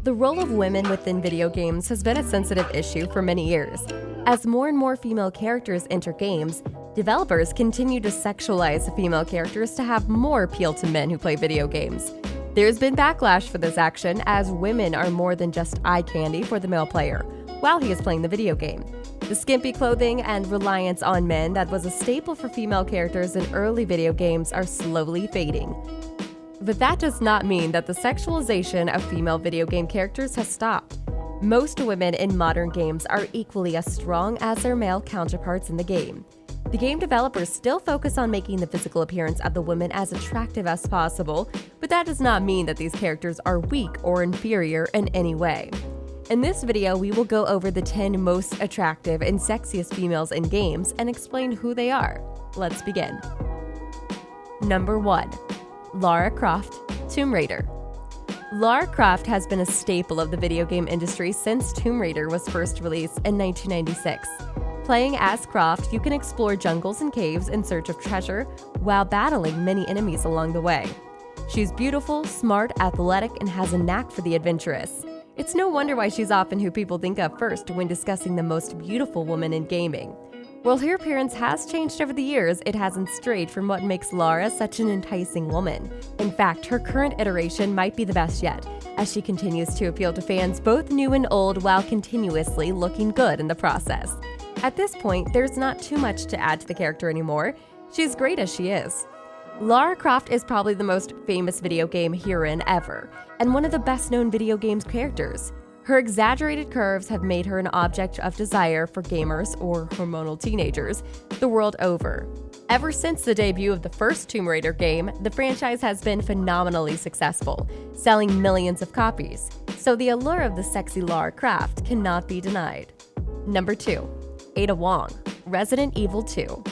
The role of women within video games has been a sensitive issue for many years. As more and more female characters enter games, developers continue to sexualize female characters to have more appeal to men who play video games. There's been backlash for this action, as women are more than just eye candy for the male player while he is playing the video game. The skimpy clothing and reliance on men that was a staple for female characters in early video games are slowly fading. But that does not mean that the sexualization of female video game characters has stopped. Most women in modern games are equally as strong as their male counterparts in the game. The game developers still focus on making the physical appearance of the women as attractive as possible, but that does not mean that these characters are weak or inferior in any way. In this video, we will go over the 10 most attractive and sexiest females in games and explain who they are. Let's begin. Number 1. Lara Croft, Tomb Raider. Lara Croft has been a staple of the video game industry since Tomb Raider was first released in 1996. Playing as Croft, you can explore jungles and caves in search of treasure while battling many enemies along the way. She's beautiful, smart, athletic, and has a knack for the adventurous. It's no wonder why she's often who people think of first when discussing the most beautiful woman in gaming. While her appearance has changed over the years, it hasn't strayed from what makes Lara such an enticing woman. In fact, her current iteration might be the best yet, as she continues to appeal to fans both new and old while continuously looking good in the process. At this point, there's not too much to add to the character anymore. She's great as she is. Lara Croft is probably the most famous video game heroine ever, and one of the best-known video games characters. Her exaggerated curves have made her an object of desire for gamers or hormonal teenagers the world over. Ever since the debut of the first Tomb Raider game, the franchise has been phenomenally successful, selling millions of copies, so the allure of the sexy Lara Croft cannot be denied. Number 2. Ada Wong, Resident Evil 2.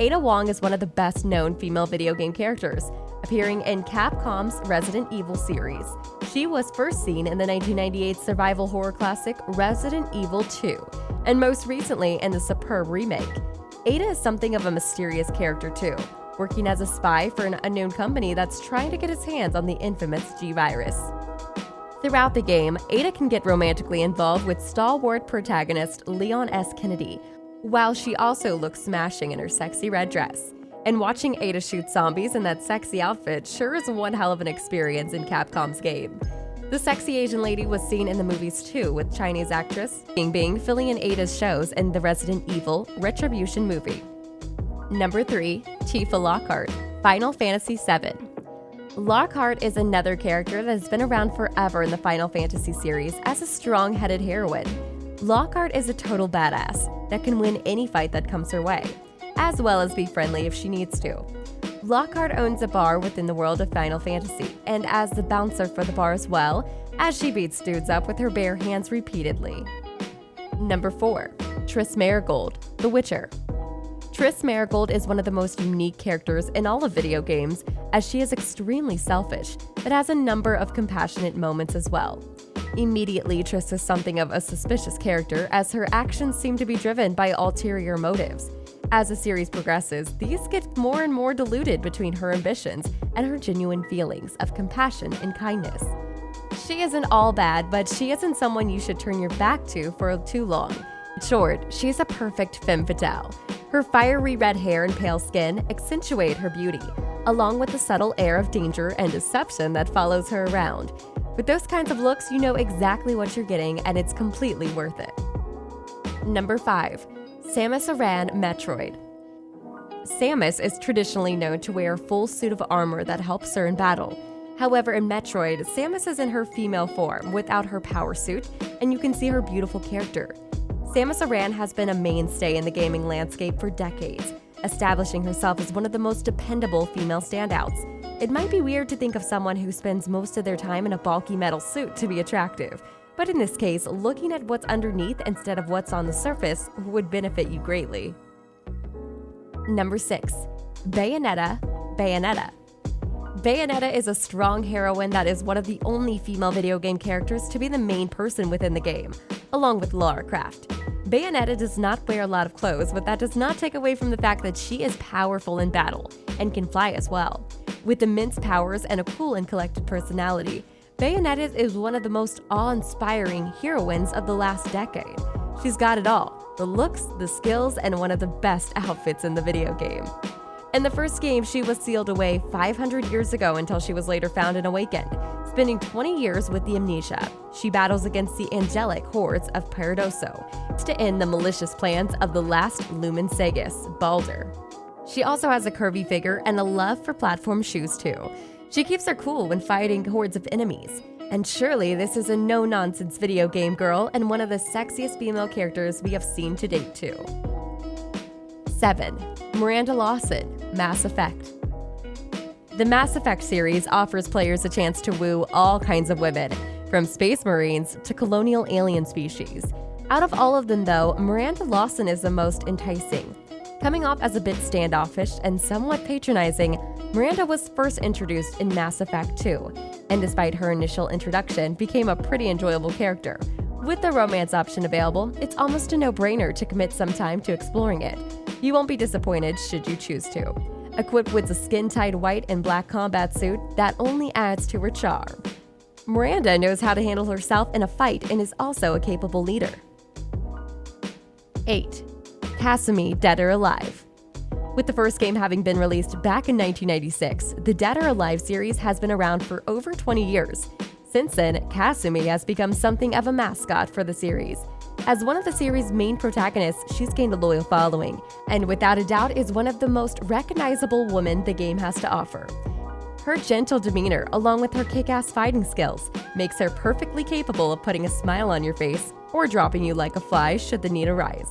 Ada Wong is one of the best-known female video game characters, appearing in Capcom's Resident Evil series. She was first seen in the 1998 survival horror classic Resident Evil 2, and most recently in the superb remake. Ada is something of a mysterious character too, working as a spy for an unknown company that's trying to get its hands on the infamous G-Virus. Throughout the game, Ada can get romantically involved with stalwart protagonist Leon S. Kennedy, while she also looks smashing in her sexy red dress. And watching Ada shoot zombies in that sexy outfit sure is one hell of an experience in Capcom's game. The sexy Asian lady was seen in the movies too, with Chinese actress Bing filling in Ada's shows in the Resident Evil Retribution movie. Number 3. Tifa Lockhart, Final Fantasy VII. Lockhart is another character that has been around forever in the Final Fantasy series as a strong-headed heroine. Lockhart is a total badass that can win any fight that comes her way, as well as be friendly if she needs to. Lockhart owns a bar within the world of Final Fantasy, and as the bouncer for the bar as well, as she beats dudes up with her bare hands repeatedly. Number 4. Triss Merigold, The Witcher. Triss Merigold is one of the most unique characters in all of video games, as she is extremely selfish, but has a number of compassionate moments as well. Immediately, Triss is something of a suspicious character, as her actions seem to be driven by ulterior motives. As the series progresses, these get more and more diluted between her ambitions and her genuine feelings of compassion and kindness. She isn't all bad, but she isn't someone you should turn your back to for too long. In short, she's a perfect femme fatale. Her fiery red hair and pale skin accentuate her beauty, along with the subtle air of danger and deception that follows her around. With those kinds of looks, you know exactly what you're getting, and it's completely worth it. Number 5. Samus Aran, Metroid. Samus is traditionally known to wear a full suit of armor that helps her in battle. However, in Metroid, Samus is in her female form without her power suit, and you can see her beautiful character. Samus Aran has been a mainstay in the gaming landscape for decades, establishing herself as one of the most dependable female standouts. It might be weird to think of someone who spends most of their time in a bulky metal suit to be attractive, but in this case, looking at what's underneath instead of what's on the surface would benefit you greatly. Number 6. Bayonetta. Bayonetta is a strong heroine that is one of the only female video game characters to be the main person within the game, along with Lara Croft. Bayonetta does not wear a lot of clothes, but that does not take away from the fact that she is powerful in battle and can fly as well. With immense powers and a cool and collected personality, Bayonetta is one of the most awe-inspiring heroines of the last decade. She's got it all: the looks, the skills, and one of the best outfits in the video game. In the first game, she was sealed away 500 years ago until she was later found and awakened, spending 20 years with the amnesia. She battles against the angelic hordes of Paradoso to end the malicious plans of the last Lumen Sexiest, Baldur. She also has a curvy figure and a love for platform shoes too. She keeps her cool when fighting hordes of enemies. And surely this is a no-nonsense video game girl and one of the sexiest female characters we have seen to date too. 7. Miranda Lawson, Mass Effect. The Mass Effect series offers players a chance to woo all kinds of women, from space marines to colonial alien species. Out of all of them though, Miranda Lawson is the most enticing. Coming off as a bit standoffish and somewhat patronizing, Miranda was first introduced in Mass Effect 2, and despite her initial introduction, became a pretty enjoyable character. With the romance option available, it's almost a no-brainer to commit some time to exploring it. You won't be disappointed should you choose to. Equipped with a skin-tight white and black combat suit, that only adds to her charm. Miranda knows how to handle herself in a fight and is also a capable leader. 8. Cassie, Dead or Alive. With the first game having been released back in 1996, the Dead or Alive series has been around for over 20 years. Since then, Cassie has become something of a mascot for the series. As one of the series' main protagonists, she's gained a loyal following, and without a doubt is one of the most recognizable women the game has to offer. Her gentle demeanor, along with her kick-ass fighting skills, makes her perfectly capable of putting a smile on your face or dropping you like a fly should the need arise.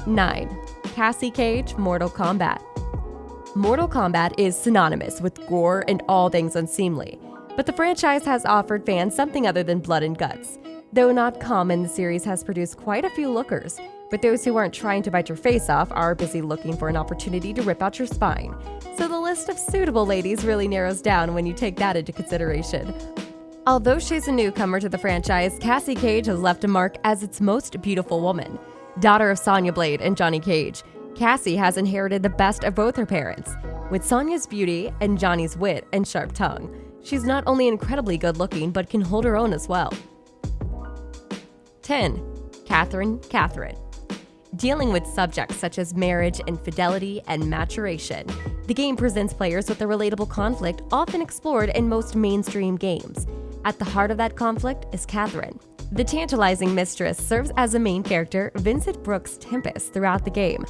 9. Cassie Cage, Mortal Kombat. Mortal Kombat is synonymous with gore and all things unseemly, but the franchise has offered fans something other than blood and guts. Though not common, the series has produced quite a few lookers, but those who aren't trying to bite your face off are busy looking for an opportunity to rip out your spine. So the list of suitable ladies really narrows down when you take that into consideration. Although she's a newcomer to the franchise, Cassie Cage has left a mark as its most beautiful woman. Daughter of Sonya Blade and Johnny Cage, Cassie has inherited the best of both her parents. With Sonya's beauty and Johnny's wit and sharp tongue, she's not only incredibly good-looking but can hold her own as well. 10. Catherine. Dealing with subjects such as marriage, infidelity, and maturation, the game presents players with a relatable conflict often explored in most mainstream games. At the heart of that conflict is Catherine. The tantalizing mistress serves as a main character, Vincent Brooks' Tempest, throughout the game,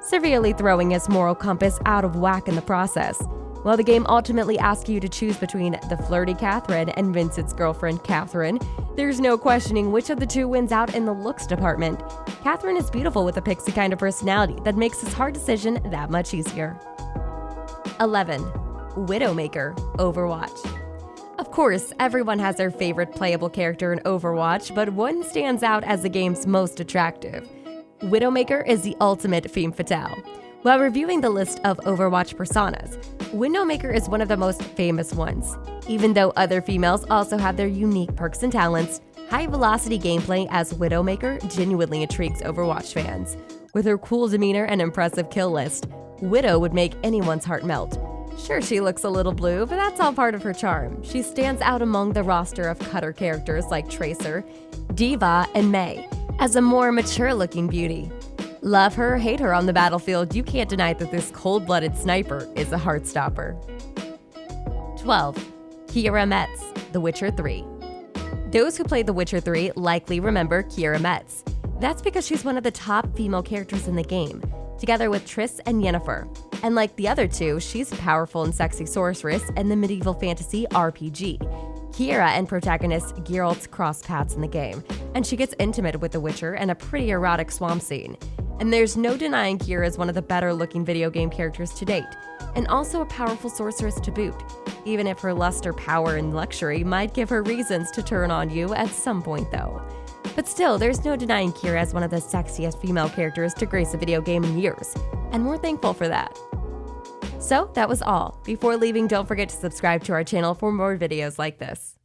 severely throwing his moral compass out of whack in the process. While the game ultimately asks you to choose between the flirty Catherine and Vincent's girlfriend, Catherine, there's no questioning which of the two wins out in the looks department. Catherine is beautiful with a pixie kind of personality that makes this hard decision that much easier. 11. Widowmaker Overwatch. Of course, everyone has their favorite playable character in Overwatch, but one stands out as the game's most attractive. Widowmaker is the ultimate femme fatale. While reviewing the list of Overwatch personas, Widowmaker is one of the most famous ones. Even though other females also have their unique perks and talents, high-velocity gameplay as Widowmaker genuinely intrigues Overwatch fans. With her cool demeanor and impressive kill list, Widow would make anyone's heart melt. Sure, she looks a little blue, but that's all part of her charm. She stands out among the roster of cutter characters like Tracer, Diva, and Mei as a more mature-looking beauty. Love her or hate her on the battlefield, you can't deny that this cold-blooded sniper is a heartstopper. 12. Keira Metz, The Witcher 3. Those who played The Witcher 3 likely remember Keira Metz. That's because she's one of the top female characters in the game, together with Triss and Yennefer. And like the other two, she's a powerful and sexy sorceress in the medieval fantasy RPG. Keira and protagonist Geralt cross paths in the game, and she gets intimate with the Witcher in a pretty erotic swamp scene. And there's no denying Keira is one of the better-looking video game characters to date, and also a powerful sorceress to boot, even if her luster, power, and luxury might give her reasons to turn on you at some point though. But still, there's no denying Keira as one of the sexiest female characters to grace a video game in years, and we're thankful for that. So that was all. Before leaving, don't forget to subscribe to our channel for more videos like this.